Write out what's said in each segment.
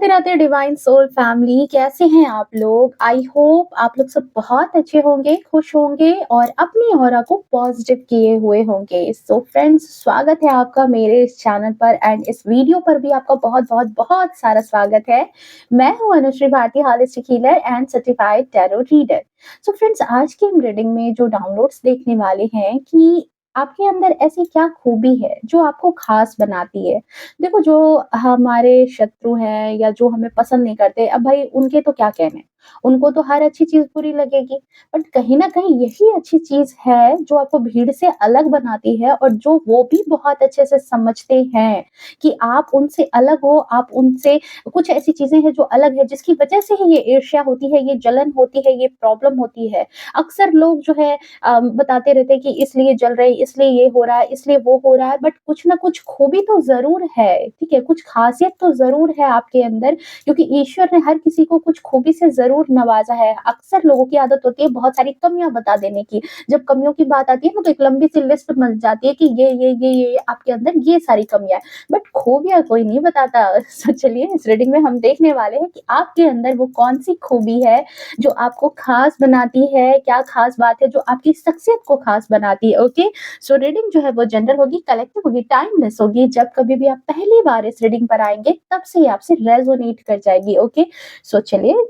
Radhe Radhe divine soul family, कैसे हैं आप लोग? आई होप आप लोग सब बहुत अच्छे होंगे, खुश होंगे और अपनी ऑरा को पॉजिटिव किए हुए होंगे। सो फ्रेंड्स, स्वागत है आपका मेरे इस चैनल पर एंड इस वीडियो पर भी आपका बहुत बहुत बहुत सारा स्वागत है। मैं हूं Anushree Bharti, holistic healer and certified tarot reader. So friends, आज की हम रीडिंग में जो डाउनलोड्स देखने वाले हैं कि आपके अंदर ऐसी क्या खूबी है जो आपको खास बनाती है। देखो, जो हमारे शत्रु हैं या जो हमें पसंद नहीं करते, अब भाई उनके तो क्या कहने, उनको तो हर अच्छी चीज़ बुरी लगेगी। बट कहीं न कहीं यही अच्छी चीज़ है जो आपको भीड़ से अलग बनाती है और जो वो भी बहुत अच्छे से समझते हैं कि आप उनसे अलग हो, आप उनसे कुछ ऐसी चीज़ें हैं जो अलग है, जिसकी वजह से ही ये ईर्ष्या होती है, ये जलन होती है, ये प्रॉब्लम होती है। अक्सर लोग जो है बताते रहते हैं कि इसलिए जल रहे, इसलिए ये हो रहा है, इसलिए वो हो रहा है, बट कुछ ना कुछ खूबी तो ज़रूर है, ठीक है? कुछ ख़ासियत तो ज़रूर है आपके अंदर, क्योंकि ईश्वर ने हर किसी को कुछ खूबी से ज़रूर नवाज़ा है। अक्सर लोगों की आदत होती है बहुत सारी कमियाँ बता देने की। जब कमियों की बात आती है ना, तो एक लंबी सी लिस्ट बन जाती है कि ये आपके अंदर ये सारी कमियाँ हैं, बट खूबियाँ कोई नहीं बताता। सो चलिए, इस रीडिंग में हम देखने वाले हैं कि आपके अंदर वो कौन-सी खूबी है जो आपको खास बनाती है, क्या खास बात है जो आपकी शख्सियत को खास बनाती है, ओके? सो रीडिंग जो है वो जनरल होगी, कलेक्टिव होगी, टाइमलेस होगी। जब कभी भी आप पहली बार इस रीडिंग पर आएँगे, तब से ही आपसे रेज़ोनेट कर जाएगी, ओके? सो चलिए,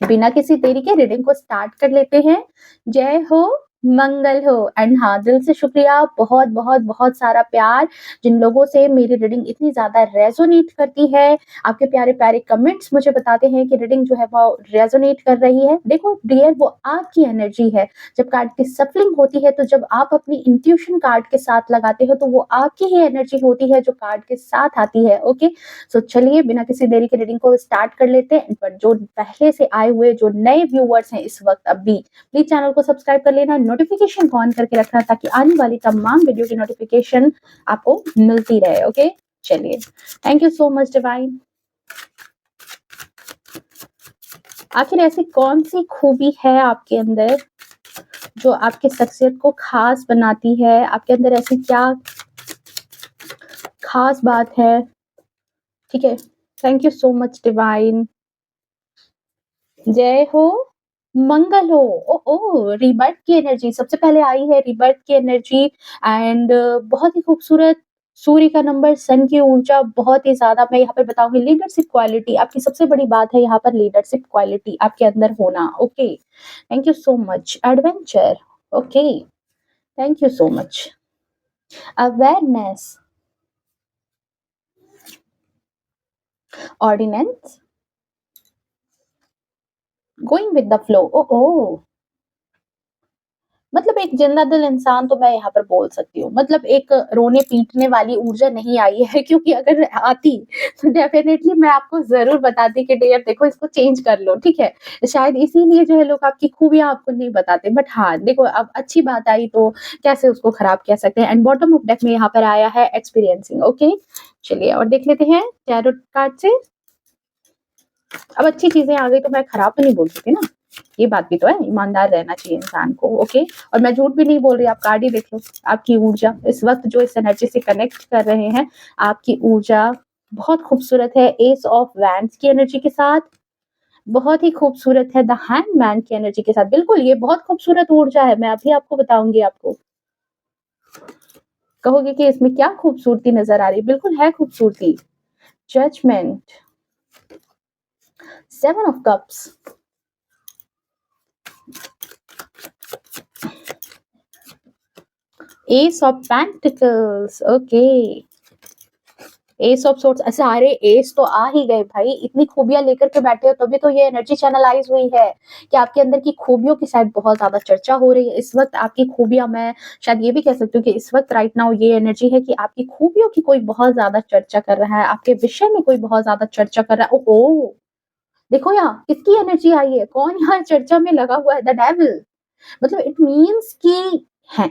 बिना किसी देरी के रीडिंग को स्टार्ट कर लेते हैं। जय हो, मंगल हो एंड हाँ, दिल से शुक्रिया, बहुत सारा प्यार जिन लोगों से मेरी रीडिंग इतनी ज़्यादा रेज़ोनेट करती है। आपके प्यारे-प्यारे कमेंट्स मुझे बताते हैं कि रीडिंग जो है वो रेज़ोनेट कर रही है। देखो डियर, वो आपकी एनर्जी है। जब कार्ड की सफलिंग होती है, तो जब आप अपनी इंट्यूशन कार्ड के साथ लगाते हो, तो वो आपकी ही एनर्जी होती है जो कार्ड के साथ आती है, ओके? सो चलिए, बिना किसी देरी के रीडिंग को स्टार्ट कर लेते हैं। बट जो पहले से आए हुए जो नए व्यूअर्स हैं इस वक्त, अभी प्लीज चैनल को सब्सक्राइब कर लेना, नोटिफिकेशन को ऑन करके रखना, ताकि आने वाली तमाम वीडियो की नोटिफिकेशन आपको मिलती रहे, ओके? चलिए, thank you so much divine. आखिर ऐसी कौन सी खूबी है आपके अंदर जो आपकी शख्सियत को खास बनाती है? आपके अंदर ऐसी क्या खास बात है? ठीक है, thank you so much divine. जय हो, मंगल हो। ओ रिबर्थ की एनर्जी सबसे पहले आई है, रिबर्थ की एनर्जी एंड बहुत ही खूबसूरत सूर्य का नंबर, सन की ऊर्जा बहुत ही ज्यादा। मैं यहाँ पर बताऊंगी लीडरशिप क्वालिटी आपकी सबसे बड़ी बात है, यहाँ पर लीडरशिप क्वालिटी आपके अंदर होना, okay? Thank you so much. Adventure, okay, thank you so much. Awareness, ordinance, going with the flow. ओ ओ मतलब एक जिंदा दिल इंसान तो मैं यहाँ पर बोल सकती हूँ। मतलब एक रोने पीटने वाली ऊर्जा नहीं आई है, क्योंकि अगर आती तो डेफिनेटली मैं आपको ज़रूर बताती कि डियर देखो, इसको चेंज कर लो, ठीक है? शायद इसीलिए जो है लोग आपकी खूबियाँ आपको नहीं बताते। बट हाँ, देखो अब अच्छी बात आई तो कैसे उसको खराब कह सकते हैं। एंड बॉटम ऑफ डेक में यहाँ पर आया है एक्सपीरियंसिंग, ओके? चलिए और देख लेते हैं टैरो कार्ड से। अब अच्छी चीज़ें आ गई तो मैं खराब तो नहीं बोल सकती ना, ये बात भी तो है, ईमानदार रहना चाहिए इंसान को, ओके? और मैं झूठ भी नहीं बोल रही, आप कार्ड ही देख लो। आपकी ऊर्जा इस वक़्त जो इस एनर्जी से कनेक्ट कर रहे हैं, आपकी ऊर्जा बहुत खूबसूरत है। एस ऑफ वैंड्स की एनर्जी के साथ, बहुत ही खूबसूरत है द हैंगमैन की एनर्जी के साथ। बिल्कुल, ये बहुत खूबसूरत ऊर्जा है, मैं अभी आपको बताऊँगी आपको। कहोगे कि इसमें क्या खूबसूरती नज़र आ रही है? बिल्कुल है खूबसूरती। Judgement, 7 of cups, ace of pentacles, okay. Ace of swords, सारे एस तो आ ही गए भाई, इतनी खूबियां लेकर के बैठे हो, तभी तो ये एनर्जी चैनलाइज हुई है कि आपके अंदर की खूबियों की शायद बहुत ज्यादा चर्चा हो रही है इस वक्त। आपकी खूबियां, मैं शायद ये भी कह सकती हूँ कि इस वक्त राइट नाउ ये एनर्जी है कि आपकी खूबियों की कोई बहुत ज्यादा चर्चा कर रहा है, आपके विषय में कोई बहुत ज्यादा चर्चा कर रहा है। ओ देखो यहाँ किसकी एनर्जी आई है, कौन यहाँ चर्चा में लगा हुआ है? The devil. मतलब इट मीन्स कि है,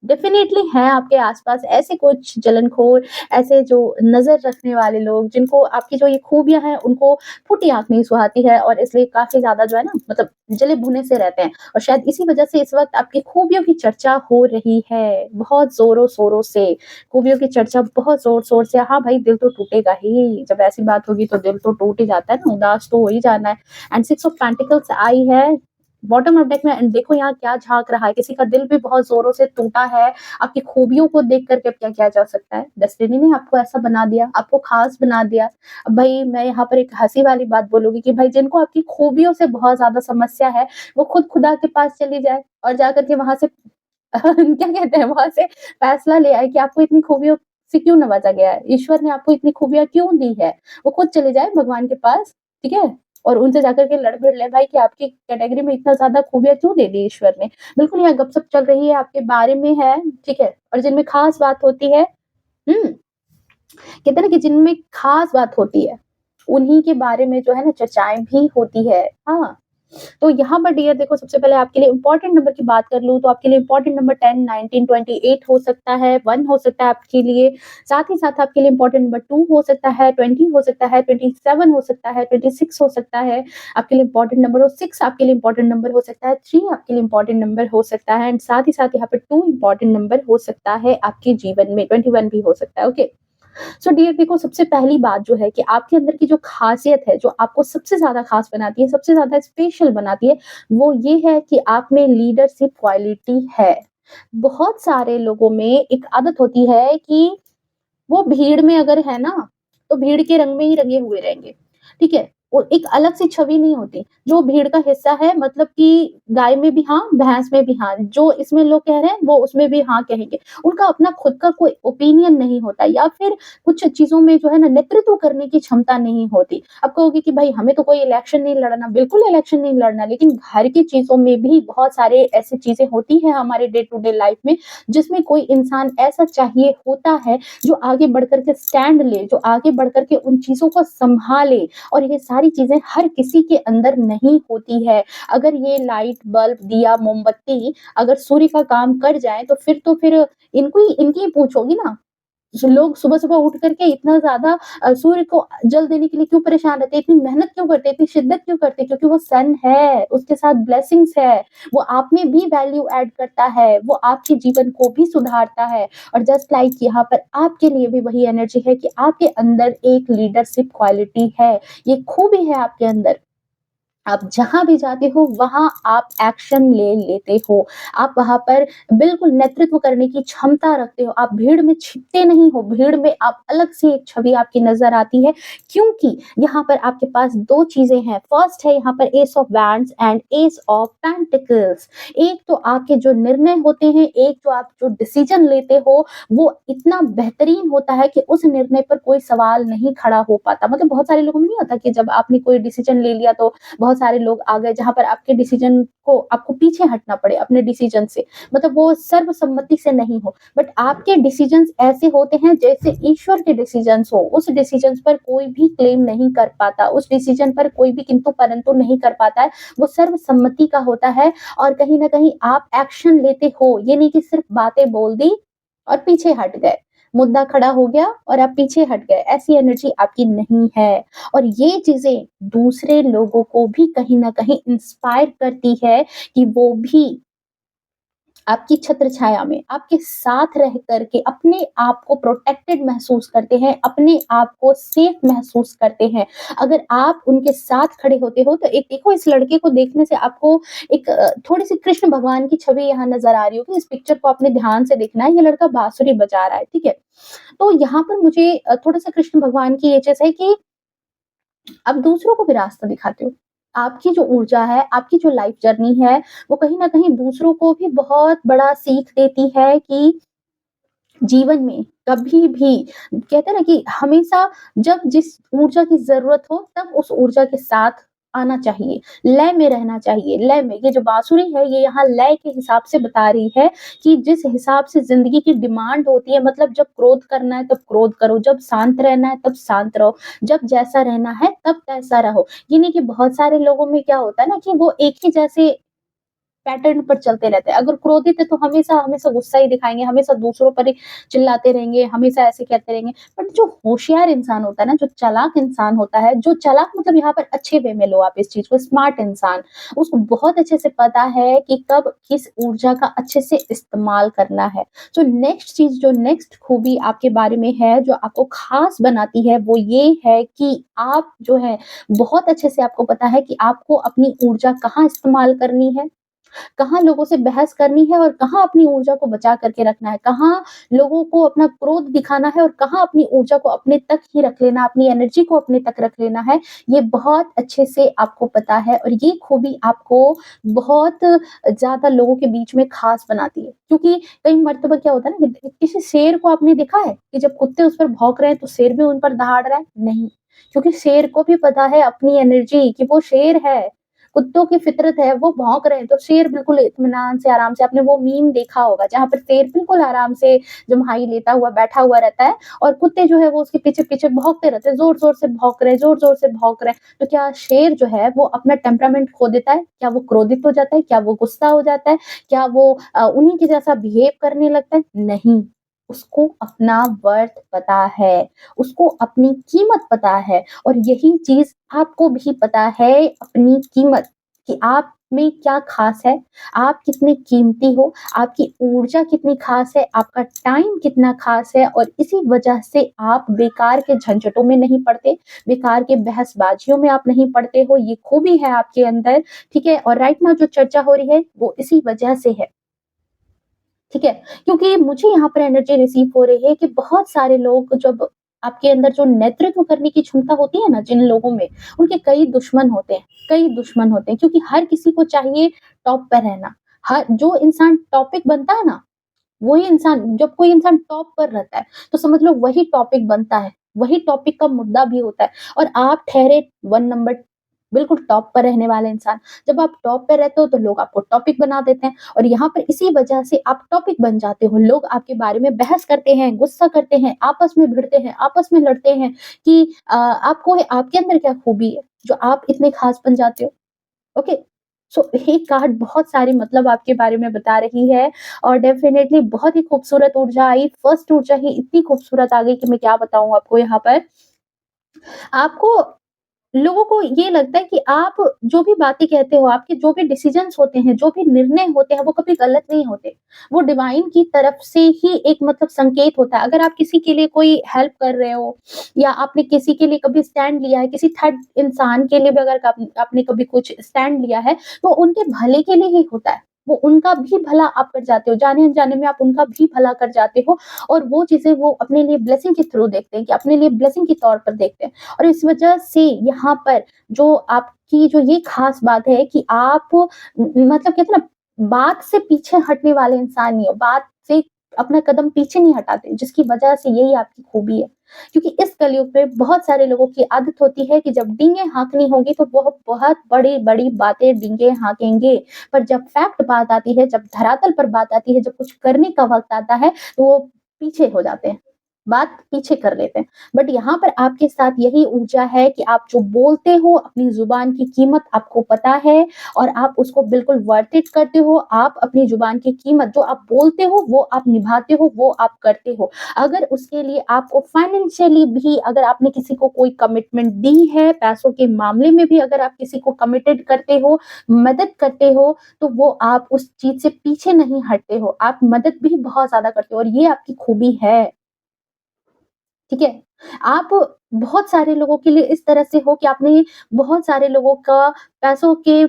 डेफ़िनेटली हैं आपके आस-पास ऐसे कुछ जलनखोर, ऐसे जो नज़र रखने वाले लोग जिनको आपकी जो ये खूबियाँ हैं उनको फूटी आँख नहीं सुहाती है और इसलिए काफ़ी ज़्यादा जो है ना मतलब जले-भुने से रहते हैं और शायद इसी वज़ह से इस वक़्त आपकी खूबियों की चर्चा हो रही है, बहुत ज़ोरों-शोरों से। खूबियों की चर्चा बहुत ज़ोर-शोर से हाँ भाई, दिल तो टूटेगा ही, जब ऐसी बात होगी तो दिल तो टूट ही जाता है ना, उदास तो हो ही जाना है। एंड सिक्स ऑफ पेंटिकल्स आई है बॉटम ऑफ डेक में एंड देखो यहाँ क्या झाँक रहा है, किसी का दिल भी बहुत ज़ोरों से टूटा है, आपकी खूबियों को देख कर के अब क्या किया जा सकता है? डेस्टिनी ने आपको ऐसा बना दिया, आपको ख़ास बना दिया। अब भई मैं यहाँ पर एक हँसी वाली बात बोलूँगी कि भाई जिनको आपकी खूबियों से बहुत ज़्यादा समस्या है, वो खुद खुदा के पास चली जाए और जाकर के वहाँ से क्या कहते हैं वहाँ से फैसला ले आए कि आपको इतनी खूबियों से क्यों नवाज़ा गया है? ईश्वर ने आपको इतनी खूबियाँ क्यों दी है? वो खुद चले जाए भगवान के पास, ठीक है? और उनसे जाकर के लड़-भिड़ लें भाई कि आपकी कैटेगरी में इतना ज़्यादा खूबियाँ क्यों दे दी ईश्वर ने? बिल्कुल यहाँ गप-सप चल रही है, आपके बारे में है, ठीक है? और जिनमें ख़ास बात होती है हुँ, कहते हैं ना कि जिनमें ख़ास बात होती है, उन्हीं के बारे में जो है ना चर्चाएँ भी होती है। हाँ। तो यहाँ पर डियर देखो सबसे पहले आपके लिए इम्पोर्टेंट नंबर की बात कर लूँ तो आपके लिए इम्पोर्टेंट नंबर 10, 19, 28 हो सकता है, 1 हो सकता है आपके लिए। साथ ही साथ आपके लिए इम्पोर्टेंट नंबर 2 हो सकता है, 20 हो सकता है, 27 हो सकता है, 26 हो सकता है। आपके लिए इम्पोर्टेंट नंबर हो 6 आपके लिए इम्पोर्टेंट नंबर हो सकता है, 3 आपके लिए इम्पोर्टेंट नंबर हो सकता है एंड साथ ही साथ यहाँ पे 2 इम्पोर्टेंट नंबर हो सकता है आपके जीवन में, 21 भी हो सकता है, ओके। सो डियर देखो सबसे पहली बात जो है कि आपके अंदर की जो ख़ासियत है, जो आपको सबसे ज़्यादा ख़ास बनाती है, सबसे ज़्यादा स्पेशल बनाती है, वो ये है कि आप में लीडरशिप क्वालिटी है। बहुत सारे लोगों में एक आदत होती है कि वो भीड़ में अगर है ना, तो भीड़ के रंग में ही रंगे हुए रहेंगे, ठीक है? वो एक अलग सी छवि नहीं होती, जो भीड़ का हिस्सा है मतलब कि गाय में भी हाँ, भैंस में भी हाँ, जो इसमें लोग कह रहे हैं, वो उसमें भी हाँ कहेंगे। उनका अपना खुद का कोई ओपिनियन नहीं होता या फिर कुछ चीज़ों में जो है ना नेतृत्व करने की क्षमता नहीं होती। अब कहोगे कि भाई हमें तो कोई इलेक्शन नहीं लड़ना, बिल्कुल इलेक्शन नहीं लड़ना, लेकिन घर की चीज़ों में भी बहुत सारे ऐसी चीज़ें होती हैं हमारे डे टू डे लाइफ में, जिसमें कोई इंसान ऐसा चाहिए होता है जो आगे बढ़ कर के स्टैंड ले, जो आगे बढ़ कर के उन चीज़ों को सँभाले और ये सारी चीज़ें हर किसी के अंदर नहीं होती है। अगर ये लाइट, बल्ब, दिया, मोमबत्ती अगर सूर्य का काम कर जाएँ तो फिर इनकी ही पूछ होगी ना। लोग सुबह-सुबह उठ करके इतना ज़्यादा सूर्य को जल देने के लिए क्यों परेशान रहते हैं, इतनी मेहनत क्यों करते हैं, इतनी शिद्दत क्यों करते हैं? क्योंकि वो सन है, उसके साथ ब्लेसिंग्स है, वो आप में भी वैल्यू ऐड करता है, वो आपके जीवन को भी सुधारता है और जस्ट लाइक यहाँ पर आपके लिए भी वही एनर्जी है कि आपके अंदर एक लीडरशिप क्वालिटी है, ये खूबी है आपके अंदर। आप जहाँ भी जाते हो वहाँ आप एक्शन ले लेते हो। आप वहाँ पर बिल्कुल नेतृत्व करने की क्षमता रखते हो। आप भीड़ में छिपते नहीं हो, भीड़ में आप अलग से एक छवि आपकी नज़र आती है क्योंकि यहाँ पर आपके पास 2 चीज़ें हैं। फर्स्ट है यहाँ पर S of wands and S of pentacles. एक तो आपके जो निर्णय होते हैं, एक जो आप जो डिसीज़न लेते हो, वो इतना बेहतरीन होता है कि उस निर्णय पर कोई सवाल नहीं खड़ा हो पाता। मतलब बहुत सारे लोगों में नहीं होता कि जब आपने कोई डिसीज़न ले लिया तो बहुत सारे लोग आ गए जहाँ पर आपके डिसीजन को आपको पीछे हटना पड़े अपने डिसीजन से मतलब वो सर्वसम्मति से नहीं हो बट आपके डिसीजंस ऐसे होते हैं जैसे ईश्वर के डिसीजंस हो उस डिसीजन पर कोई भी क्लेम नहीं कर पाता उस डिसीजन पर कोई भी किंतु परंतु नहीं कर पाता है वो सर्वसम्मति का होता है और कहीं ना कहीं आप एक्शन लेते हो ये नहीं कि सिर्फ बातें बोल दी और पीछे हट गए मुद्दा खड़ा हो गया और आप पीछे हट गए ऐसी एनर्जी आपकी नहीं है और ये चीज़ें दूसरे लोगों को भी कहीं न कहीं इंस्पायर करती है कि वो भी आपकी छत्र छाया में आपके साथ रह कर के अपने आप को प्रोटेक्टेड महसूस करते हैं, अपने आप को सेफ महसूस करते हैं। अगर आप उनके साथ खड़े होते हो तो एक देखो इस लड़के को देखने से आपको एक थोड़ी-सी कृष्ण भगवान की छवि यहाँ नज़र आ रही होगी। इस पिक्चर को आपने ध्यान से देखना है, ये लड़का बाँसुरी बजा रहा है, ठीक है? तो यहाँ पर मुझे थोड़ा-सा कृष्ण भगवान की ये चीज़ है कि आप दूसरों को भी रास्ता दिखाते हो। आपकी जो ऊर्जा है, आपकी जो लाइफ जर्नी है, वो कहीं न कहीं दूसरों को भी बहुत बड़ा सीख देती है कि जीवन में कभी भी कहते हैं ना कि हमेशा जब जिस ऊर्जा की ज़रूरत हो, तब उस ऊर्जा के साथ आना चाहिए, लय में रहना चाहिए, लय में। ये जो बाँसुरी है, ये यहाँ लय के हिसाब से बता रही है कि जिस हिसाब से ज़िंदगी की डिमांड होती है, मतलब जब क्रोध करना है, तब क्रोध करो, जब शांत रहना है, तब शांत रहो, जब जैसा रहना है, तब तैसा रहो। ये नहीं कि बहुत सारे लोगों में क्या होता है ना कि वो एक ही जैसे पैटर्न पर चलते रहते हैं। अगर क्रोधित है तो हमेशा-हमेशा गुस्सा ही दिखाएँगे, हमेशा दूसरों पर ही चिल्लाते रहेंगे, हमेशा ऐसे कहते रहेंगे। बट जो होशियार इंसान होता है ना, जो चालाक इंसान होता है, जो चालाक मतलब यहाँ पर अच्छे वे में लो आप इस चीज़ को, स्मार्ट इंसान, उसको बहुत अच्छे से पता है कि कब किस ऊर्जा का अच्छे से इस्तेमाल करना है। तो नेक्स्ट चीज़ जो नेक्स्ट खूबी आपके बारे में है, जो आपको ख़ास बनाती है, वो ये है कि आप जो है बहुत अच्छे से आपको पता है कि आपको अपनी ऊर्जा कहाँ इस्तेमाल करनी है, कहाँ लोगों से बहस करनी है और कहाँ अपनी ऊर्जा को बचा करके रखना है, कहाँ लोगों को अपना क्रोध दिखाना है और कहाँ अपनी ऊर्जा को अपने तक ही रख लेना, अपनी एनर्जी को अपने तक रख लेना है, ये बहुत अच्छे से आपको पता है और ये खूबी आपको बहुत ज़्यादा लोगों के बीच में ख़ास बनाती है। क्योंकि कई मर्तबा क्या होता है ना कि किसी शेर को आपने देखा है कि जब कुत्ते उस पर भौंक रहे हैं तो शेर भी उन पर दहाड़ रहा है? नहीं, क्योंकि शेर को भी पता है अपनी एनर्जी कि वो शेर है। कुत्तों की फितरत है, वो भौंक रहे हैं, तो शेर बिल्कुल इत्मीनान से, आराम से आपने वो मीम देखा होगा, जहाँ पर शेर बिल्कुल आराम से जम्हाई लेता हुआ बैठा हुआ रहता है और कुत्ते जो है वो उसके पीछे-पीछे भौंकते रहते हैं, ज़ोर-ज़ोर से भौंक रहे हैं, ज़ोर-ज़ोर से भौंक रहे हैं। तो क्या शेर जो है वो अपना टेम्परामेंट खो देता है? क्या वो क्रोधित हो जाता है? क्या वो गुस्सा हो जाता है? क्या वो उन्हीं के जैसा बिहेव करने लगता है? नहीं, उसको अपना वर्थ पता है, उसको अपनी कीमत पता है और यही चीज़ आपको भी पता है अपनी कीमत कि आप में क्या ख़ास है, आप कितने कीमती हो, आपकी ऊर्जा कितनी ख़ास है, आपका टाइम कितना ख़ास है और इसी वजह से आप बेकार के झंझटों में नहीं पड़ते, बेकार के बहसबाजियों में आप नहीं पड़ते हो, ये खूबी है आपके अंदर, ठीक है? और राइट नाउ जो चर्चा हो रही है, वो इसी वजह से है। ठीक है? क्योंकि मुझे यहाँ पर एनर्जी रिसीव हो रही है कि बहुत सारे लोग जब आपके अंदर जो नेतृत्व करने की क्षमता होती है ना जिन लोगों में, उनके कई दुश्मन होते हैं क्योंकि हर किसी को चाहिए टॉप पे रहना। हर जो इंसान टॉपिक बनता है ना, वही इंसान जब कोई इंसान टॉप पर रहता है, तो समझ लो वही टॉपिक बनता है, वही टॉपिक का मुद्दा भी होता है और आप ठहरे 1 नंबर बिल्कुल टॉप पर रहने वाले इंसान। जब आप टॉप पे रहते हो तो लोग आपको टॉपिक बना देते हैं और यहाँ पर इसी वजह से आप टॉपिक बन जाते हो। लोग आपके बारे में बहस करते हैं, गुस्सा करते हैं, आपस में भिड़ते हैं, आपस में लड़ते हैं कि आपको आपके अंदर क्या खूबी है, जो आप इतने खास बन जाते हो। ओके, सो एक कार्ड बहुत सारे मतलब आपके बारे में बता रही है और डेफिनेटली बहुत ही खूबसूरत ऊर्जा आई। फर्स्ट ऊर्जा ही इतनी खूबसूरत आ गई कि मैं क्या बताऊँ आपको यहाँ पर। आपको लोगों को ये लगता है कि आप जो भी बातें कहते हो, आपके जो भी डिसीजंस होते हैं, जो भी निर्णय होते हैं, वो कभी गलत नहीं होते। वो डिवाइन की तरफ से ही एक मतलब संकेत होता है। अगर आप किसी के लिए कोई हेल्प कर रहे हो या आपने किसी के लिए कभी स्टैंड लिया है, किसी थर्ड इंसान के लिए भी अगर आपने कभी कुछ स्टैंड लिया है, तो उनके भले के लिए ही होता है। वो उनका भी भला आप कर जाते हो, जाने-अनजाने में आप उनका भी भला कर जाते हो और वो चीज़ें वो अपने लिए ब्लेसिंग के थ्रू देखते हैं कि अपने लिए ब्लेसिंग के तौर पर देखते हैं। और इस वजह से यहाँ पर जो आपकी जो ये खास बात है कि आप मतलब कहते हैं ना बात से पीछे हटने वाले इंसान नहीं हो, बात से अपना कदम पीछे नहीं हटाते, जिसकी वजह से यही आपकी खूबी है। क्योंकि इस कलयुग में बहुत सारे लोगों की आदत होती है कि जब डींगे हाँकनी होगी तो वो बहुत बड़ी-बड़ी बातें डींगे हाँकेंगे, पर जब फैक्ट बात आती है, जब धरातल पर बात आती है, जब कुछ करने का वक़्त आता है, तो वो पीछे हो जाते हैं, बात पीछे कर लेते हैं। बट यहाँ पर आपके साथ यही ऊर्जा है कि आप जो बोलते हो, अपनी ज़ुबान की कीमत आपको पता है और आप उसको बिल्कुल वर्थ इट करते हो। आप अपनी ज़ुबान की कीमत जो आप बोलते हो, वो आप निभाते हो, वो आप करते हो। अगर उसके लिए आपको फाइनेंशियली भी अगर आपने किसी को कोई कमिटमेंट दी है, पैसों के मामले में भी अगर आप किसी को कमिटेड करते हो, मदद करते हो, तो वो आप उस चीज़ से पीछे नहीं हटते हो। आप मदद भी बहुत ज़्यादा करते हो और ये आपकी खूबी है। ठीक है? आप बहुत सारे लोगों के लिए इस तरह से हो कि आपने बहुत सारे लोगों का पैसों के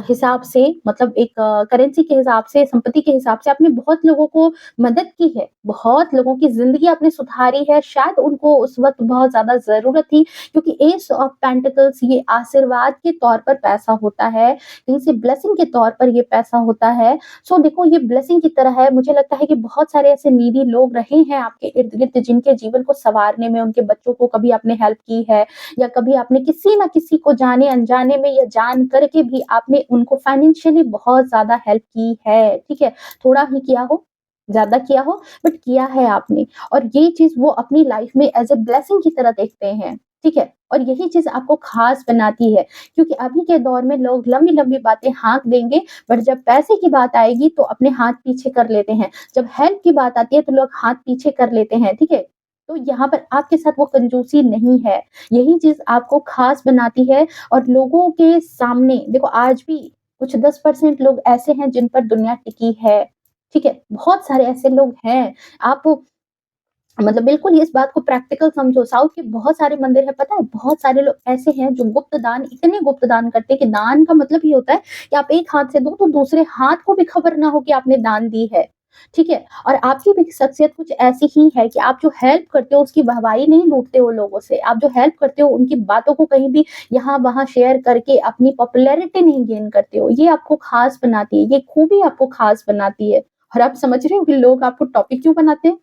हिसाब से मतलब एक करेंसी के हिसाब से, संपत्ति के हिसाब से आपने बहुत लोगों को मदद की है। बहुत लोगों की ज़िंदगी आपने सुधारी है। शायद उनको उस वक़्त बहुत ज़्यादा ज़रूरत थी क्योंकि एस ऑफ पेंटिकल्स ये आशीर्वाद के तौर पर पैसा होता है, कहीं से ब्लेसिंग के तौर पर ये पैसा होता है। सो देखो ये ब्लेसिंग की तरह है, मुझे लगता है कि बहुत सारे ऐसे नीडी लोग रहे हैं आपके इर्द-गिर्द जिनके जीवन को सँवारने में, उनके बच्चों को कभी आपने हेल्प की है या कभी आपने किसी न किसी को जाने-अनजाने में या जान करके भी आपने उनको फाइनेंशियली बहुत ज़्यादा हेल्प की है, ठीक है? थोड़ा ही किया हो, ज़्यादा किया हो बट किया है आपने और ये चीज़ वो अपनी लाइफ़ में एज़ अ ब्लेसिंग की तरह देखते हैं। ठीक है? और यही चीज़ आपको ख़ास बनाती है, क्योंकि अभी के दौर में लोग लंबी-लंबी बातें हाँक देंगे, बट जब पैसे की बात आएगी तो अपने हाथ पीछे कर लेते हैं। जब हेल्प की बात आती है तो लोग हाथ पीछे कर लेते हैं, ठीक है? तो यहाँ पर आपके साथ वो कंजूसी नहीं है, यही चीज़ आपको ख़ास बनाती है। और लोगों के सामने देखो, आज भी कुछ 10% लोग ऐसे हैं जिन पर दुनिया टिकी है, ठीक है? बहुत सारे ऐसे लोग हैं, आप मतलब बिल्कुल इस बात को प्रैक्टिकल समझो। साउथ के बहुत सारे मंदिर है, पता है? बहुत सारे लोग ऐसे हैं जो गुप्त दान, इतने गुप्त दान करते हैं कि दान का मतलब ये होता है कि आप एक हाथ से दो तो दूसरे हाथ को भी खबर ना हो कि आपने दान दी है, ठीक है? और आपकी भी शख्सियत कुछ ऐसी ही है कि आप जो हेल्प करते हो उसकी वाहवाही नहीं लूटते हो लोगों से। आप जो हेल्प करते हो उनकी बातों को कहीं भी यहाँ-वहाँ शेयर करके अपनी पॉपुलैरिटी नहीं गेन करते हो। ये आपको खास बनाती है, ये खूबी आपको खास बनाती है। और आप समझ रहे हो कि लोग आपको टॉपिक क्यों बनाते हैं?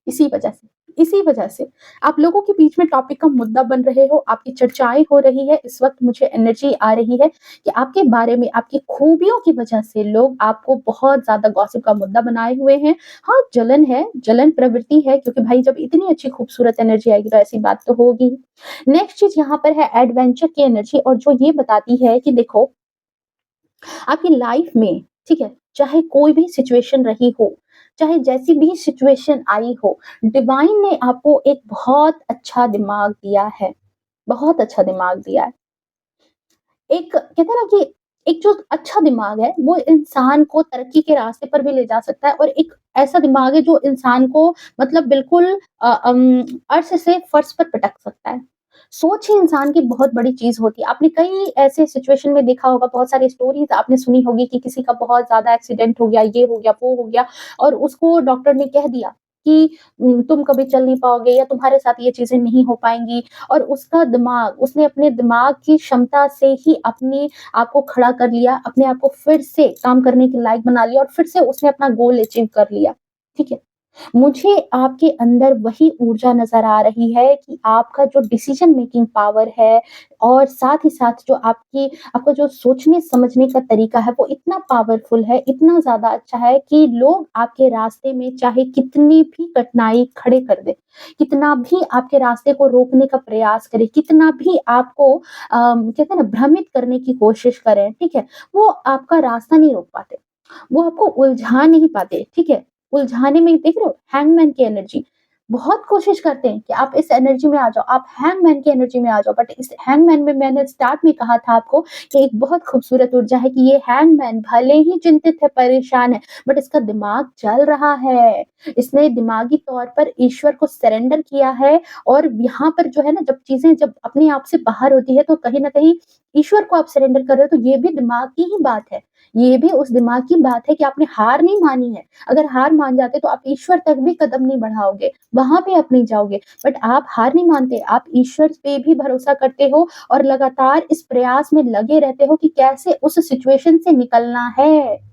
इसी वजह से, इसी वजह से। आप लोगों के बीच में टॉपिक का मुद्दा बन रहे हो, आपकी चर्चाएँ हो रही है, इस वक़्त मुझे एनर्जी आ रही है कि आपके बारे में, आपकी खूबियों की वजह से लोग आपको बहुत ज़्यादा गॉसिप का मुद्दा बनाए हुए हैं। हाँ, जलन है, जलन प्रवृत्ति है, क्योंकि भाई जब इतनी अच्छी खूबसूरत एनर्जी आएगी तो ऐसी बात तो होगी ही। नेक्स्ट चीज़ यहाँ पर है एडवेंचर की एनर्जी, और जो ये बताती है कि देखो, आपकी लाइफ में, ठीक है, चाहे कोई भी सिचुएशन रही हो, चाहे जैसी भी सिचुएशन आई हो, डिवाइन ने आपको एक बहुत अच्छा दिमाग दिया है, बहुत अच्छा दिमाग दिया है। एक कहते हैं ना कि एक जो अच्छा दिमाग है, वो इंसान को तरक्की के रास्ते पर भी ले जा सकता है, और एक ऐसा दिमाग है जो इंसान को मतलब बिल्कुल अर्श से फर्श पर पटक सकता है। सोच ही इंसान की बहुत बड़ी चीज़ होती है। आपने कई ऐसे सिचुएशन में देखा होगा, बहुत सारी स्टोरीज़ आपने सुनी होगी कि किसी का बहुत ज़्यादा एक्सीडेंट हो गया, ये हो गया, वो हो गया, और उसको डॉक्टर ने कह दिया कि तुम कभी चल नहीं पाओगे या तुम्हारे साथ ये चीज़ें नहीं हो पाएँगी। और उसका दिमाग, उसने अपने दिमाग की क्षमता से ही अपने आप को खड़ा कर लिया, अपने आप को फिर से काम करने के लायक बना लिया, और फिर से उसने अपना गोल अचीव कर लिया, ठीक है? मुझे आपके अंदर वही ऊर्जा नज़र आ रही है कि आपका जो डिसीज़न मेकिंग पावर है, और साथ ही साथ जो आपका जो सोचने-समझने का तरीका है, वो इतना पावरफुल है, इतना ज़्यादा अच्छा है कि लोग आपके रास्ते में चाहे कितनी भी कठिनाई खड़े कर दें, कितना भी आपके रास्ते को रोकने का प्रयास करें, कितना भी आपको कहते हैं ना भ्रमित करने की कोशिश करें, ठीक है? वो आपका रास्ता नहीं रोक पाते। वो आपको उलझा नहीं पाते, ठीक है? उलझाने में देख रहे हो हैंगमैन की एनर्जी, बहुत कोशिश करते हैं कि आप इस एनर्जी में आ जाओ, आप हैंगमैन की एनर्जी में आ जाओ, बट इस हैंगमैन में मैंने स्टार्ट में कहा था आपको कि एक बहुत खूबसूरत ऊर्जा है कि ये हैंगमैन भले ही चिंतित है, परेशान है, बट इसका दिमाग चल रहा है। इसने दिमागी तौर पर ईश्वर को सरेंडर किया है, और यहाँ पर जो है ना, जब चीज़ें जब अपने आप से बाहर होती है तो कहीं न कहीं ईश्वर को आप सरेंडर कर रहे हो, तो ये भी दिमाग की ही बात है। ये भी उस दिमाग की बात है कि आपने हार नहीं मानी है। अगर हार मान जाते तो आप ईश्वर तक भी कदम नहीं बढ़ाओगे, वहाँ पे आप नहीं जाओगे। बट आप हार नहीं मानते, आप ईश्वर पे भी भरोसा करते हो, और लगातार इस प्रयास में लगे रहते हो कि कैसे उस सिचुएशन से निकलना है।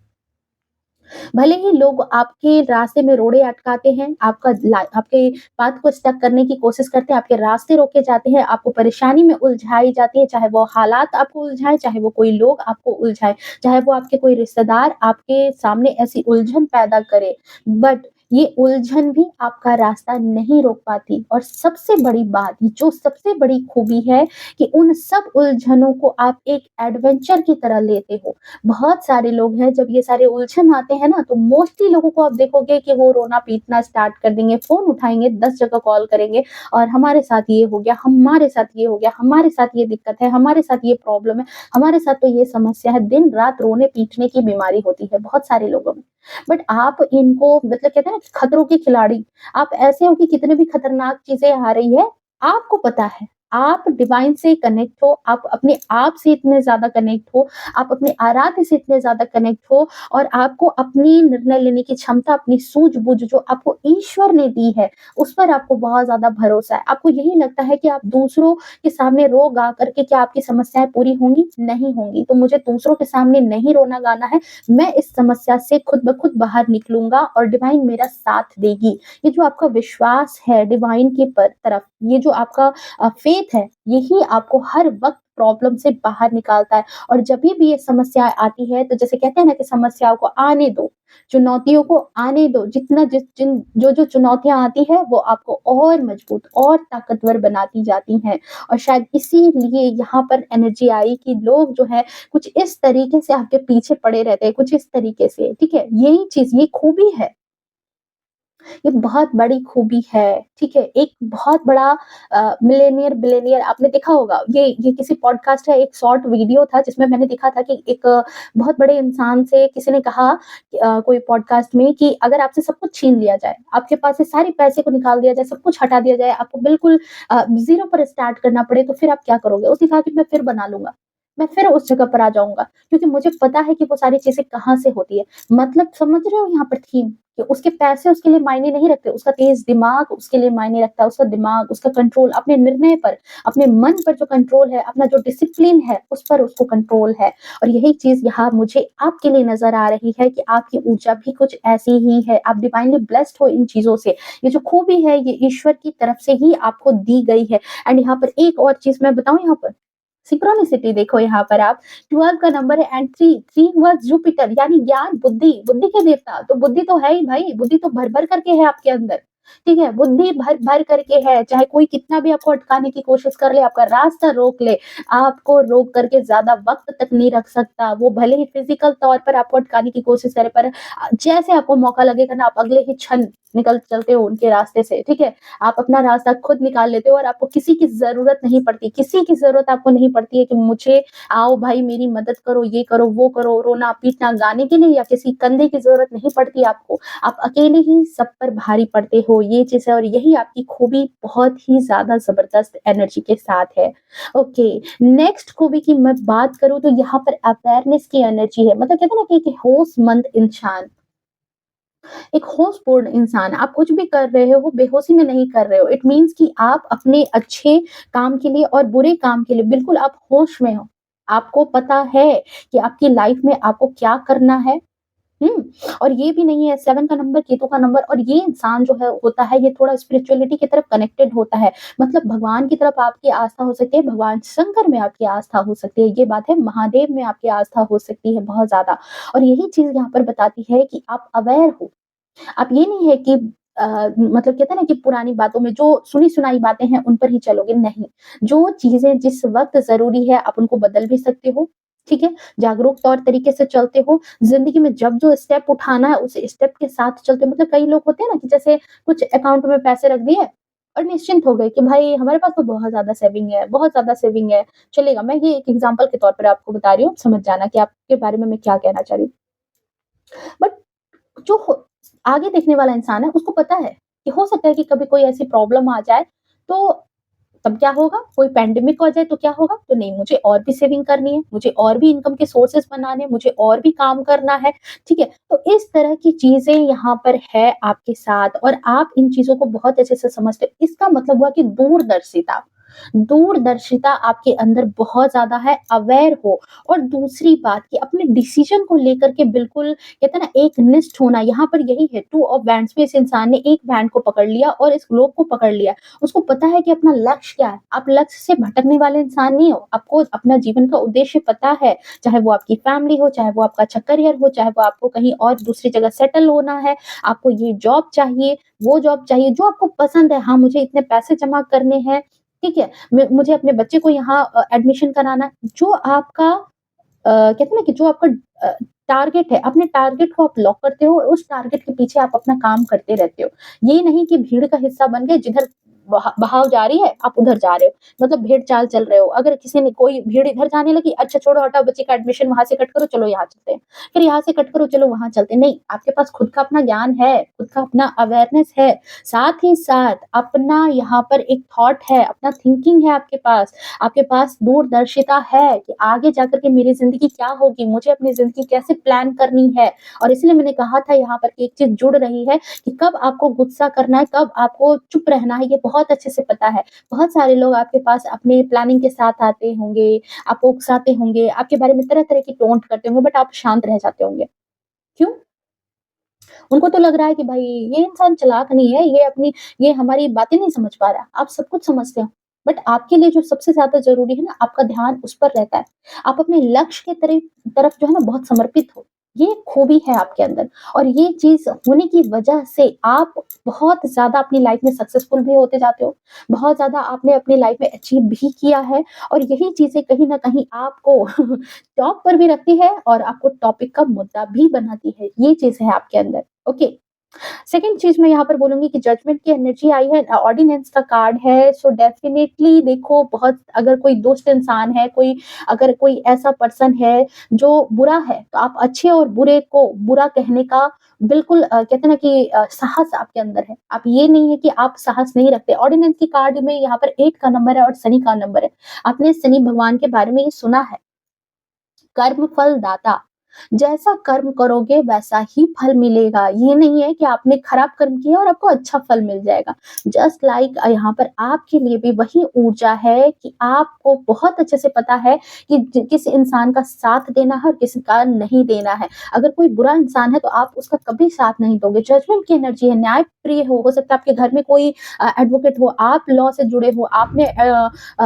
भले ही लोग आपके रास्ते में रोड़े अटकाते हैं, आपके पाथ को स्टक करने की कोशिश करते हैं, आपके रास्ते रोके जाते हैं, आपको परेशानी में उलझाई जाती है, चाहे वो हालात आपको उलझाएँ, चाहे वो कोई लोग आपको उलझाएँ, चाहे वो आपके कोई रिश्तेदार आपके सामने ऐसी उलझन पैदा करे, बट ये उलझन भी आपका रास्ता नहीं रोक पाती। और सबसे बड़ी बात, जो सबसे बड़ी खूबी है कि उन सब उलझनों को आप एक एडवेंचर की तरह लेते हो। बहुत सारे लोग हैं, जब ये सारे उलझन आते हैं ना, तो मोस्टली लोगों को आप देखोगे कि वो रोना-पीटना स्टार्ट कर देंगे, फ़ोन उठाएँगे, 10 जगह कॉल करेंगे, और हमारे साथ ये हो गया, हमारे साथ ये हो गया, हमारे साथ ये दिक्कत है, हमारे साथ ये प्रॉब्लम है, हमारे साथ तो ये समस्या है। दिन-रात रोने-पीटने की बीमारी होती है बहुत सारे लोगों में। बट आप इनको मतलब कहते हैं ना खतरों के खिलाड़ी, आप ऐसे हो कि कितने भी खतरनाक चीज़ें आ रही है, आपको पता है, आप डिवाइन से कनेक्ट हो, आप अपने आप से इतने ज़्यादा कनेक्ट हो, आप अपने आराध्य से इतने ज़्यादा कनेक्ट हो, और आपको अपनी निर्णय लेने की क्षमता, अपनी सूझ-बूझ जो आपको ईश्वर ने दी है, उस पर आपको बहुत ज़्यादा भरोसा है। आपको यही लगता है कि आप दूसरों के सामने रो गा कर के क्या आपकी समस्याएँ पूरी होंगी? नहीं होंगी। तो मुझे दूसरों के सामने नहीं रोना-गाना है, मैं इस समस्या से खुद ब खुद बाहर निकलूँगा, और डिवाइन मेरा साथ देगी। ये जो आपका विश्वास है डिवाइन की तरफ, ये जो आपका फेथ है, यही आपको हर वक़्त प्रॉब्लम से बाहर निकालता है। और जभी भी ये समस्या आती है तो जैसे कहते हैं ना कि समस्याओं को आने दो, चुनौतियों को आने दो, जितना जिस जिन जो-जो चुनौतियाँ आती हैं वो आपको और मजबूत और ताकतवर बनाती जाती हैं। और शायद इसीलिए यहाँ पर एनर्जी आई कि लोग जो है कुछ इस तरीके से आपके पीछे पड़े रहते हैं, कुछ इस तरीके से, ठीक है? यही चीज़, ये खूबी है। ये बहुत बड़ी खूबी है, ठीक है? एक बहुत बड़ा मिलियनेयर बिलियनेयर आपने देखा होगा, ये किसी पॉडकास्ट का एक शॉर्ट वीडियो था जिसमें मैंने देखा था कि एक बहुत बड़े इंसान से किसी ने कहा कोई पॉडकास्ट में कि अगर आपसे सब कुछ छीन लिया जाए, आपके पास से सारे पैसे को निकाल दिया जाए, सब कुछ हटा दिया जाए, आपको बिल्कुल ज़ीरो पर स्टार्ट करना पड़े, तो फिर आप क्या करोगे? उसने कहा कि मैं फिर बना लूँगा, मैं फिर उस जगह पर आ जाऊँगा, क्योंकि मुझे पता है कि वो सारी चीज़ें कहाँ से होती है। मतलब समझ रहे हो यहाँ पर थीम? कि उसके पैसे उसके लिए मायने नहीं रखते, उसका तेज़ दिमाग उसके लिए मायने रखता है, उसका दिमाग, उसका कंट्रोल अपने निर्णय पर, अपने मन पर जो कंट्रोल है, अपना जो डिसिप्लिन है, उस पर उसको कंट्रोल है। और यही चीज़ यहाँ मुझे आपके लिए नज़र आ रही है कि आपकी ऊर्जा भी कुछ ऐसी ही है, आप डिवाइनली ब्लेस्ड हो इन चीज़ों से। ये जो खूबी है, ये ईश्वर की तरफ से ही आपको दी गई है। एंड यहाँ पर एक और चीज़ मैं बताऊँ यहाँ पर, सिंक्रोनिसिटी देखो यहाँ पर आप 12 का नंबर है एंड 3 हुआ जुपिटर यानी ज्ञान, बुद्धि, बुद्धि के देवता, तो बुद्धि तो है ही भाई, बुद्धि तो भर-भर करके है आपके अंदर, ठीक है? बुद्धि भर-भर करके है, चाहे कोई कितना भी आपको अटकाने की कोशिश कर ले, आपका रास्ता रोक ले, आपको रोक करके ज़्यादा वक़्त तक नहीं रख सकता। वो भले ही फिज़िकल तौर पर आपको अटकाने की कोशिश करे, पर जैसे आपको मौका लगेगा ना, आप अगले ही क्षण निकल चलते हो उनके रास्ते से, ठीक है? आप अपना रास्ता खुद निकाल लेते हो और आपको किसी की ज़रूरत नहीं पड़ती, किसी की ज़रूरत आपको नहीं पड़ती है कि मुझे आओ भाई मेरी मदद करो, ये करो, वो करो, रोना-पीटना गाने के लिए या किसी कंधे की ज़रूरत नहीं पड़ती आपको। आप अकेले ही सब पर भारी पड़ते हो, ये चीज़ है और यही आपकी खूबी बहुत ही ज़्यादा ज़बरदस्त एनर्जी के साथ है। ओके, नेक्स्ट खूबी की मैं बात करूँ तो यहाँ पर अवेयरनेस की एनर्जी है, मतलब कहते हैं ना कि एक होशमंद इंसान, एक होशपूर्ण इंसान, आप कुछ भी कर रहे हो, बेहोशी में नहीं कर रहे हो। इट मीन्स कि आप अपने अच्छे काम के लिए और बुरे काम के लिए बिल्कुल आप होश में हो। आपको पता है कि आपकी लाइफ में आपको क्या करना है। हुँ? और ये भी नहीं है 7 का नंबर, केतु का नंबर, और ये इंसान जो है होता है, ये थोड़ा स्पिरिचुअलिटी की तरफ कनेक्टेड होता है। मतलब भगवान की तरफ आपकी आस्था हो सकती है, भगवान शंकर में आपकी आस्था हो सकती है, ये बात है, महादेव में आपकी आस्था हो सकती है बहुत ज़्यादा। और यही चीज़ यहाँ पर बताती है कि आप अवेयर हो। आप ये नहीं है कि मतलब कहते हैं ना कि पुरानी बातों में जो सुनी-सुनाई बातें हैं, उन पर ही चलोगे, नहीं। जो चीज़ें जिस वक़्त ज़रूरी है, आप उनको बदल भी सकते हो, ठीक है? जागरूक तौर तरीके से चलते हो, ज़िंदगी में जब जो स्टेप उठाना है, उस स्टेप के साथ चलते हो। मतलब कई लोग होते हैं ना कि जैसे कुछ अकाउंट में पैसे रख दिए और निश्चिंत हो गए कि भाई हमारे पास तो बहुत ज़्यादा सेविंग है, बहुत ज़्यादा सेविंग है, चलेगा। मैं ये एक एग्ज़ाम्पल के तौर पर आपको बता रही हूँ, समझ जाना कि आपके बारे में मैं क्या कहना चाह रही हूँ। बट जो हो आगे देखने वाला इंसान है, उसको पता है कि हो सकता है कि कभी कोई ऐसी प्रॉब्लम आ जाए, तो तब क्या होगा? कोई पैंडेमिक आ जाए तो क्या होगा? तो नहीं, मुझे और भी सेविंग करनी है, मुझे और भी इनकम के सोर्सेज़ बनाने हैं, मुझे और भी काम करना है, ठीक है? तो इस तरह की चीज़ें यहाँ पर है आपके साथ और आप इन चीज़ों को बहुत अच्छे से समझते हो। इसका मतलब हुआ कि दूरदर्शिता, दूरदर्शिता आपके अंदर बहुत ज़्यादा है, अवेयर हो। और दूसरी बात कि अपने डिसीज़न को लेकर के बिल्कुल कहते हैं ना एकनिष्ठ होना, यहाँ पर यही है, टू ऑफ बैंड्स में इस इंसान ने एक बैंड को पकड़ लिया और इस ग्लोब को पकड़ लिया। उसको पता है कि अपना लक्ष्य क्या है। आप लक्ष्य से भटकने वाले इंसान नहीं हो। आपको अपना जीवन का उद्देश्य पता है, चाहे वो आपकी फैमिली हो, चाहे वो आपका अच्छा करियर हो, चाहे वो आपको कहीं और दूसरी जगह सेटल होना है, आपको ये जॉब चाहिए, वो जॉब चाहिए, जो आपको पसंद है। हाँ, मुझे इतने पैसे जमा करने हैं, ठीक है? मुझे अपने बच्चे को यहाँ एडमिशन कराना है। जो आपका कहते हैं ना कि जो आपका टारगेट है, अपने टारगेट को आप लॉक करते हो और उस टारगेट के पीछे आप अपना काम करते रहते हो। ये नहीं कि भीड़ का हिस्सा बन गए, जिधर बहाव जा रही है, आप उधर जा रहे हो। मतलब भेड़-चाल चल रहे हो। अगर किसी ने कोई भीड़ इधर जाने लगी, अच्छा छोड़ो हटाओ, बच्चे का एडमिशन वहाँ से कट करो, चलो यहाँ चलते हैं। फिर यहाँ से कट करो, चलो वहाँ चलते हैं। नहीं, आपके पास खुद का अपना ज्ञान है, खुद का अपना अवेयरनेस है। साथ ही साथ अपना यहाँ पर एक थॉट है, अपना थिंकिंग है आपके पास दूरदर्शिता है कि आगे जाकर के मेरी ज़िंदगी क्या होगी, मुझे अपनी ज़िंदगी कैसे प्लान करनी है। और इसलिए मैंने कहा था यहाँ पर कि एक चीज़ जुड़ रही है कि कब आपको गुस्सा करना है, कब आपको चुप रहना है, ये बहुत अच्छे से पता है। बहुत सारे लोग आपके पास अपने प्लानिंग के साथ आते होंगे, आपको उकसाते होंगे, आपके बारे में तरह-तरह की टोंट करते होंगे, बट आप शांत रह जाते होंगे। क्यों? उनको तो लग रहा है कि भाई ये इंसान चालाक नहीं है, ये हमारी बातें नहीं समझ पा रहा। आप सब कुछ समझते हो। बट आपके लिए जो सबसे ज़्यादा ज़रूरी है ना, आपका ध्यान उस पर रहता है। आप अपने लक्ष्य के तरफ जो है ना बहुत समर्पित हो। ये खूबी है आपके अंदर और ये चीज़ होने की वजह से आप बहुत ज़्यादा अपनी लाइफ़ में सक्सेसफुल भी होते जाते हो। बहुत ज़्यादा आपने अपनी लाइफ़ में अचीव भी किया है और यही चीज़ें कहीं न कहीं आपको टॉप पर भी रखती है और आपको टॉपिक का मुद्दा भी बनाती है। ये चीज़ है आपके अंदर। ओके। सेकंड चीज़ मैं यहाँ पर बोलूँगी कि जजमेंट की एनर्जी आई है, ऑर्डिनेंस का कार्ड है, सो डेफिनिटली देखो बहुत अगर कोई दुष्ट इंसान है, कोई अगर कोई ऐसा पर्सन है जो बुरा है, तो आप अच्छे और बुरे को बुरा कहने का बिल्कुल कहते हैं ना कि साहस आपके अंदर है। आप ये नहीं है कि आप साहस नहीं रखते। ऑर्डिनेंस की कार्ड में यहाँ पर 8 का नंबर है और शनि का नंबर है। आपने शनि भगवान के बारे में ये सुना है। कर्म फल दाता, जैसा कर्म करोगे वैसा ही फल मिलेगा। ये नहीं है कि आपने खराब कर्म किया और आपको अच्छा फल मिल जाएगा। जस्ट लाइक यहाँ पर आपके लिए भी वही ऊर्जा है कि आपको बहुत अच्छे से पता है कि किस इंसान का साथ देना है और किसी का नहीं देना है। अगर कोई बुरा इंसान है तो आप उसका कभी साथ नहीं दोगे। जजमेंट की एनर्जी है, न्याय प्रिय हो सकता है आपके घर में कोई एडवोकेट हो, आप लॉ से जुड़े हो, आपने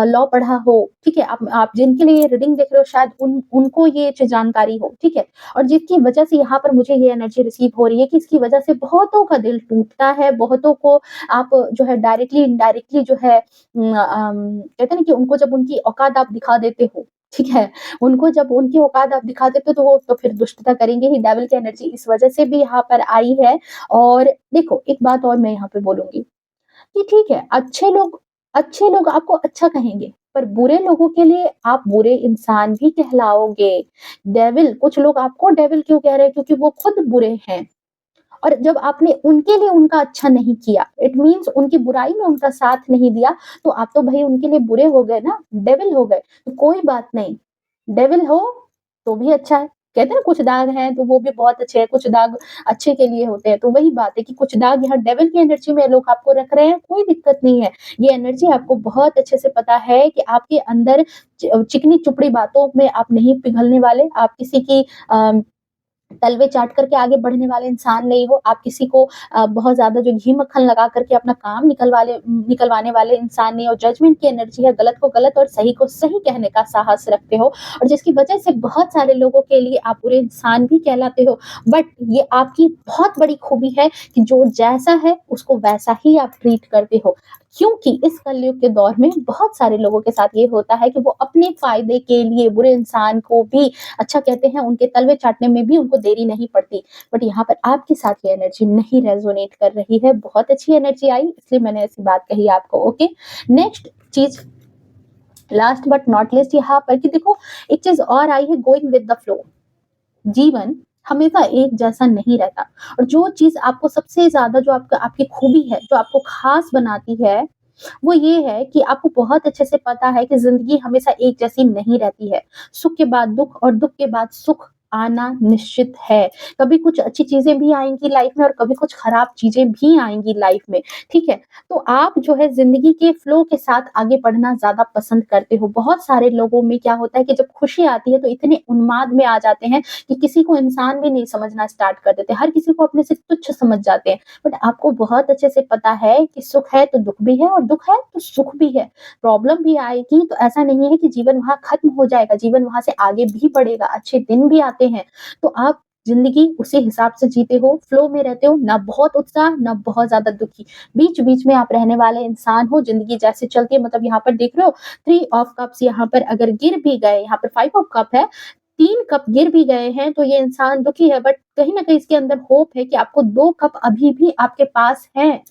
लॉ पढ़ा हो, ठीक है? आप जिनके लिए रीडिंग देख रहे हो शायद उनको ये जानकारी हो, ठीक है? और जिसकी वजह से यहाँ पर मुझे ये एनर्जी रिसीव हो रही है कि इसकी वजह से बहुतों का दिल टूटता है, बहुतों को आप जो है डायरेक्टली इनडायरेक्टली जो है कहते हैं ना कि उनको जब उनकी औकात आप दिखा देते हो, ठीक है? उनको जब उनकी औकात आप दिखा देते हो तो वो तो फिर दुष्टता करेंगे ही, डेविल की एनर्जी इस वजह से भी यहाँ पर आई है। और देखो एक बात और मैं यहाँ पे बोलूँगी कि ठीक है, अच्छे लोग आपको अच्छा कहेंगे, पर बुरे लोगों के लिए आप बुरे इंसान भी कहलाओगे। डेविल कुछ लोग आपको डेविल क्यों कह रहे हैं? क्योंकि वो खुद बुरे हैं और जब आपने उनके लिए उनका अच्छा नहीं किया, इट मीन्स उनकी बुराई में उनका साथ नहीं दिया, तो आप तो भई उनके लिए बुरे हो गए ना, डेविल हो गए। तो कोई बात नहीं, डेविल हो तो भी अच्छा है। कहते हैं ना कुछ दाग हैं तो वो भी बहुत अच्छे हैं, कुछ दाग अच्छे के लिए होते हैं। तो वही बात है कि कुछ दाग यहाँ डेविल की एनर्जी में लोग आपको रख रहे हैं, कोई दिक्कत नहीं है। ये एनर्जी आपको बहुत अच्छे से पता है कि आपके अंदर चिकनी-चुपड़ी बातों में आप नहीं पिघलने वाले, आप किसी की तलवे चाट करके आगे बढ़ने वाले इंसान नहीं हो, आप किसी को बहुत ज़्यादा जो घी मक्खन लगा करके अपना काम निकलवाने वाले इंसान नहीं हो। जजमेंट की एनर्जी है, गलत को गलत और सही को सही कहने का साहस रखते हो और जिसकी वजह से बहुत सारे लोगों के लिए आप बुरे इंसान भी कहलाते हो। बट ये आपकी बहुत बड़ी खूबी है कि जो जैसा है उसको वैसा ही आप ट्रीट करते हो। क्योंकि इस कलयुग के दौर में बहुत सारे लोगों के साथ ये होता है कि वो अपने फ़ायदे के लिए बुरे इंसान को भी अच्छा कहते हैं, उनके तलवे चाटने में भी उनको देरी नहीं पड़ती। बट यहाँ पर आपके साथ ये एनर्जी नहीं रेज़ोनेट कर रही है, बहुत अच्छी एनर्जी आई इसलिए मैंने ऐसी बात कही आपको, okay? Next cheese last but not least यहाँ पर कि देखो एक चीज़ और आई है गोइंग विद द फ्लो। जीवन हमेशा एक जैसा नहीं रहता और जो चीज़ आपको सबसे ज़्यादा जो आपकी खूबी है, जो आपको ख़ास बनाती है, वो ये है कि आपको बहुत अच्छे से पता है कि ज़िंदगी हमेशा एक जैसी नहीं रहती है। सुख के बाद दुःख और दुःख के बाद सुख आना निश्चित है। कभी कुछ अच्छी चीज़ें भी आएँगी लाइफ़ में और कभी कुछ खराब चीज़ें भी आएँगी लाइफ़ में, ठीक है? तो आप जो है ज़िंदगी के फ्लो के साथ आगे बढ़ना ज़्यादा पसंद करते हो। बहुत सारे लोगों में क्या होता है कि जब खुशी आती है तो इतने उन्माद में आ जाते हैं कि किसी को इंसान भी नहीं समझना स्टार्ट कर देते। हर किसी को अपने से तुच्छ समझ जाते हैं। बट आपको बहुत अच्छे से पता है कि सुख है तो दुःख भी है और दुःख है तो सुख भी है। प्रॉब्लम भी आएगी तो ऐसा नहीं है कि जीवन वहाँ खत्म हो जाएगा, जीवन वहाँ से आगे भी बढ़ेगा, अच्छे दिन भी आते हैं। तो आप ज़िंदगी उसी हिसाब से जीते हो, फ्लो में रहते हो, ना बहुत उत्साह, ना बहुत ज़्यादा दुखी। बीच-बीच में आप रहने वाले इंसान हो, ज़िंदगी जैसे चलती है मतलब यहाँ पर देख रहे हो 3 ऑफ कप्स यहाँ पर अगर गिर भी गए, यहाँ पर 5 ऑफ कप है, 3 कप गिर भी गए हैं तो ये इंसान दुखी है बट कहीं न कहीं इसके अंदर होप है कि आपको 2 कप अभी भी आपके पास हैं,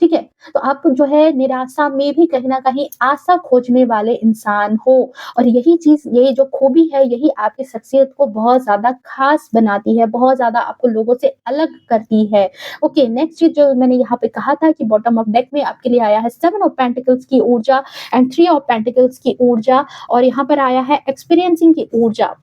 ठीक है? तो आप जो है निराशा में भी कहीं न कहीं आशा खोजने वाले इंसान हो और यही चीज़, यही जो खूबी है, यही आपकी शख्सियत को बहुत ज़्यादा ख़ास बनाती है, बहुत ज़्यादा आपको लोगों से अलग करती है। ओके, नेक्स्ट चीज़ जो मैंने यहाँ पे कहा था कि बॉटम ऑफ डेक में आपके लिए आया है 7 ऑफ पेंटिकल्स की ऊर्जा एंड 3 ऑफ पेंटिकल्स की ऊर्जा और यहाँ पर आया है एक्सपीरियंसिंग की ऊर्जा।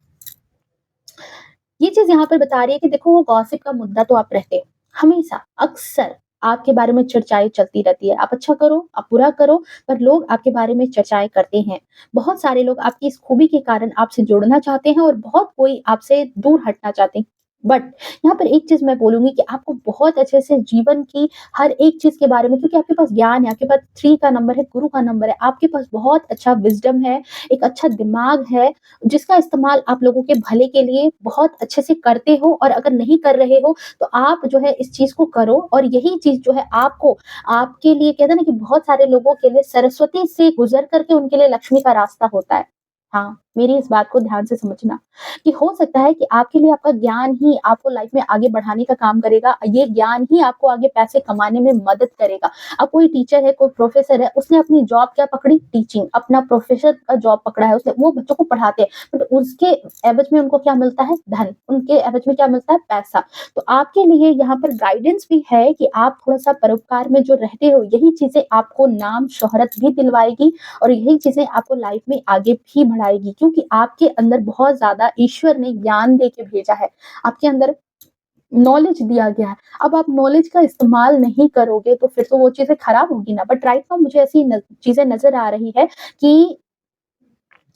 ये चीज़ यहाँ पर बता रही है कि देखो वो गॉसिप का मुद्दा तो आप रहते हो, हमेशा, अक्सर आपके बारे में चर्चाएँ चलती रहती है। आप अच्छा करो, आप बुरा करो, पर लोग आपके बारे में चर्चाएँ करते हैं। बहुत सारे लोग आपकी इस खूबी के कारण आपसे जुड़ना चाहते हैं और बहुत कोई आपसे दूर हटना चाहते हैं। बट यहाँ पर एक चीज़ मैं बोलूँगी कि आपको बहुत अच्छे से जीवन की हर एक चीज़ के बारे में, क्योंकि आपके पास ज्ञान है, आपके पास 3 का नंबर है, गुरु का नंबर है, आपके पास बहुत अच्छा विज़डम है, एक अच्छा दिमाग है, जिसका इस्तेमाल आप लोगों के भले के लिए बहुत अच्छे से करते हो, और अगर नहीं कर रहे हो, तो आप जो है इस चीज़ को करो, और यही चीज़ जो है आपको आपके लिए कहते हैं ना कि बहुत सारे लोगों के लिए सरस्वती से गुज़र कर के उनके लिए लक्ष्मी का रास्ता होता है। हाँ, मेरी इस बात को ध्यान से समझना। कि हो सकता है कि आपके लिए आपका ज्ञान ही आपको लाइफ में आगे बढ़ाने का काम करेगा। ये ज्ञान ही आपको आगे पैसे कमाने में मदद करेगा। अब कोई टीचर है, कोई प्रोफ़ेसर है, उसने अपनी जॉब क्या पकड़ी? टीचिंग, अपना प्रोफ़ेसर का जॉब पकड़ा है उसने, वो बच्चों को पढ़ाते हैं, बट उसके एवज़ में उनको क्या मिलता है? धन, उनके एवज़ में क्या मिलता है? पैसा। तो आपके लिए यहाँ पर गाइडेंस भी है कि आप थोड़ा-सा परोपकार में जो रहते हो, यही चीज़ें आपको नाम, शोहरत भी दिलवाएगी, और यही चीज़ें आपको लाइफ में आगे भी बढ़ाएगी, क्योंकि आपके अंदर बहुत ज़्यादा ईश्वर ने ज्ञान दे के भेजा है। आपके अंदर नॉलेज दिया गया है। अब आप नॉलेज का इस्तेमाल नहीं करोगे तो फिर तो वो चीज़ें खराब होगी ना। बट राइट नाउ मुझे ऐसी न चीज़ें नज़र आ रही है कि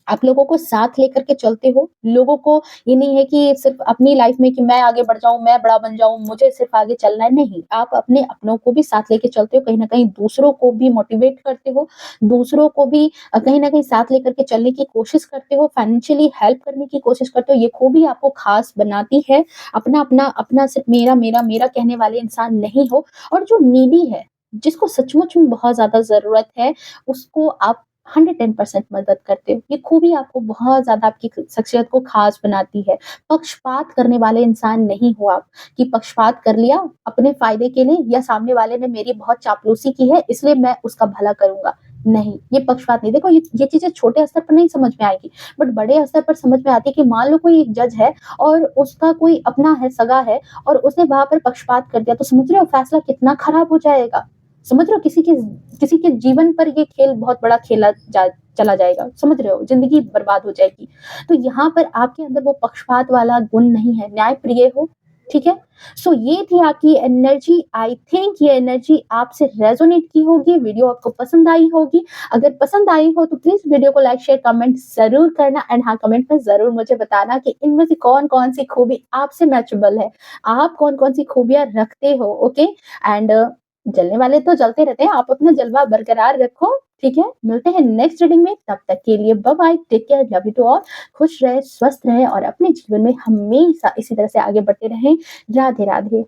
आप लोगों को साथ लेकर के चलते हो। लोगों को ये नहीं है कि सिर्फ़ अपनी लाइफ़ में कि मैं आगे बढ़ जाऊँ, मैं बड़ा बन जाऊँ, मुझे सिर्फ़ आगे चलना है, नहीं। आप अपने अपनों को भी साथ लेके चलते हो, कहीं न कहीं दूसरों को भी मोटिवेट करते हो, दूसरों को भी कहीं न कहीं साथ लेकर के चलने की कोशिश करते हो, फाइनेंशियली हेल्प करने की कोशिश करते हो। ये खूबी आपको ख़ास बनाती है। अपना सिर्फ़ मेरा, मेरा, मेरा कहने वाले इंसान नहीं हो, और जो नीडी है, जिसको सचमुच में बहुत ज़्यादा ज़रूरत है, उसको आप 110% मदद करते हो। ये खूबी आपको बहुत ज़्यादा आपकी शख्सियत को ख़ास बनाती है। पक्षपात करने वाले इंसान नहीं हो आप, कि पक्षपात कर लिया अपने फ़ायदे के लिए, या सामने वाले ने मेरी बहुत चापलूसी की है इसलिए मैं उसका भला करूँगा। नहीं, ये पक्षपात नहीं। देखो ये चीज़ें छोटे स्तर पर नहीं समझ में आएगी, बट बड़े स्तर पर समझ में आती है कि मान लो कोई एक जज है, और उसका कोई अपना है, सगा है, और उसने वहाँ पर पक्षपात कर दिया, तो समझ रहे हो फैसला कितना खराब हो जाएगा। समझ रहे हो किसी के जीवन पर ये खेल बहुत बड़ा खेला जा चला जाएगा, समझ रहे हो? ज़िंदगी बर्बाद हो जाएगी। तो यहाँ पर आपके अंदर वो पक्षपात वाला गुण नहीं है, न्यायप्रिय हो, ठीक है? सो ये थी आपकी एनर्जी, आई थिंक ये एनर्जी आपसे रेज़ोनेट की होगी, वीडियो आपको पसंद आई होगी। अगर पसंद आई हो तो प्लीज़ वीडियो को लाइक, शेयर, कमेंट ज़रूर करना, एंड हाँ, कमेंट में ज़रूर मुझे बताना कि इनमें से कौन-कौन सी खूबी आपसे मैचेबल है। आप कौन-कौन सी खूबियाँ रखते हो, ओके? एंड जलने वाले तो जलते रहते हैं, आप अपना जलवा बरकरार रखो, ठीक है? मिलते हैं नेक्स्ट रीडिंग में, तब तक के लिए bye bye, take care, love you to all. खुश रहें, स्वस्थ रहें, और अपने जीवन में हमेशा इसी तरह से आगे बढ़ते रहें। राधे, राधे।